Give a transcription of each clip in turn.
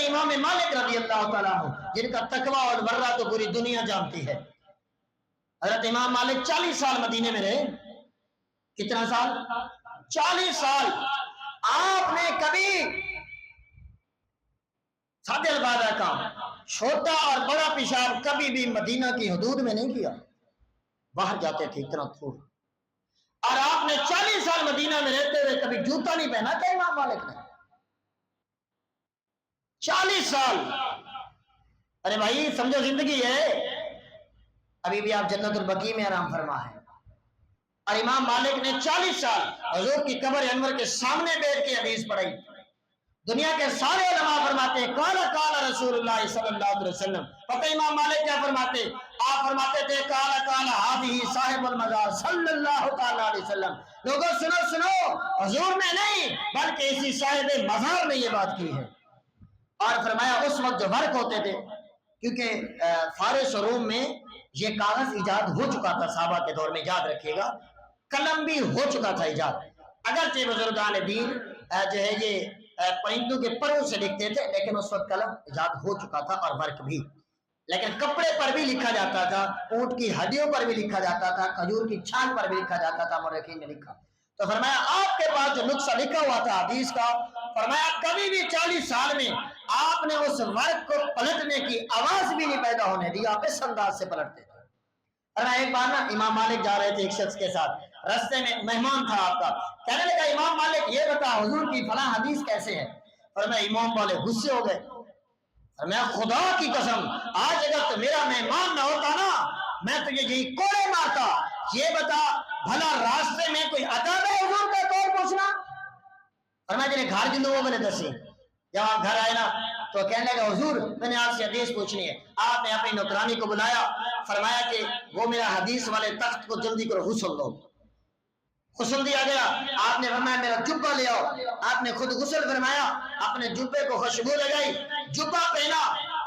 امام مالک رضی اللہ تعالیٰ عنہ جن کا تقوی اور ورع تو پوری دنیا جانتی ہے. حضرت امام مالک 40 سال مدینے میں رہے. کتنا سال؟ 40 سال. آپ نے کبھی سادہ البادہ کا چھوٹا اور بڑا پیشاب کبھی بھی مدینہ کی حدود میں نہیں کیا. باہر جاتے تھے اتنا تھوڑا. اور آپ نے 40 سال مدینہ میں رہتے ہوئے کبھی جوتا نہیں پہنا تھا امام مالک نے. 40 سال. ارے بھائی سمجھو زندگی ہے. ابھی بھی آپ جنت البقیع میں آرام فرما ہے. اور امام مالک نے 40 سال حضور کی قبر انور کے سامنے بیٹھ کے حدیث پڑھائی. دنیا کے سارے علماء فرماتے ہیں قال قال رسول اللہ صلی اللہ علیہ وسلم. پتہ امام مالک کیا فرماتے؟ آپ فرماتے تھے قال قال هذه صاحب المزار صلی اللہ تعالی علیہ وسلم. لوگوں سنو سنو، حضور نے نہیں بلکہ اسی صاحب مزار نے یہ بات کی ہے. اور فرمایا اس وقت جو ورق ہوتے تھے، کیونکہ فارس و روم میں یہ کاغذ ایجاد ہو چکا تھا صحابہ کے دور میں، یاد رکھیے گا. قلم بھی ہو چکا تھا ایجاد. اگرچہ بزرگان دین جو ہے یہ پرندوں کے پروں سے لکھتے تھے، لیکن اس وقت قلم ایجاد ہو چکا تھا اور ورق بھی. لیکن کپڑے پر بھی لکھا جاتا تھا، اونٹ کی ہڈیوں پر بھی لکھا جاتا تھا، کھجور کی چھال پر بھی لکھا جاتا تھا. مورخین نے لکھا. تو فرمایا آپ کے پاس جو نسخہ لکھا ہوا تھا حدیث کا، فرمایا کبھی بھی 40 سال میں آپ نے اس ورق کو پلٹنے کی آواز بھی نہیں پیدا ہونے دی. آپ اس انداز سے پلٹتے تھے. ایک بار نا امام مالک جا رہے تھے ایک شخص کے ساتھ، رستے میں مہمان تھا آپ کا. کہنے لگا امام مالک یہ بتا حضور کی فلاں حدیث کیسے ہے؟ فرمایا امام والے غصے ہو گئے. فرمایا خدا کی قسم آج اگر تو میرا مہمان نہ ہوتا نا میں تجھے یہی کوڑے مارتا. یہ بتا بھلا راستے میں کوئی ادب ہے حضور کا کون پوچھنا؟ فرمایا جنہیں گھر جن لوگوں میں نے دسی. جب آپ گھر آئے نا تو کہنے لگا حضور میں نے آپ سے حدیث پوچھنی ہے. آپ نے اپنی نوکرانی کو بلایا، فرمایا کہ وہ میرا حدیث والے تخت کو جلدی کرو غسل دو. غسل دیا گیا. آپ نے فرمایا میرا جبہ لے آؤ. آپ نے خود غسل فرمایا، اپنے جبے کو خوشبو لگائی، جبہ پہنا،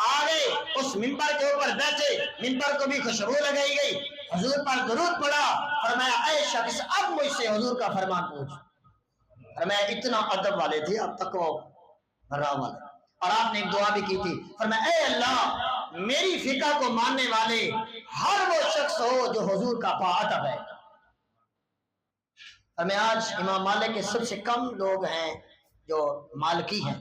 آگے اس ممبر کے اوپر بیٹھے، ممبر کو بھی خوشبو لگائی گئی، حضور پر درود پڑا. فرمایا اے شخص اب مجھ سے حضور کا فرمان پوچھ. فرمایا اتنا ادب والے تھے آپ، تقوی بھرا والے. اور آپ نے ایک دعا بھی کی تھی. فرمایا اے اللہ میری فقہ کو ماننے والے ہر وہ شخص ہو جو حضور کا باادب ہے. ہمیں آج امام مالک کے سب سے کم لوگ ہیں جو مالکی ہیں.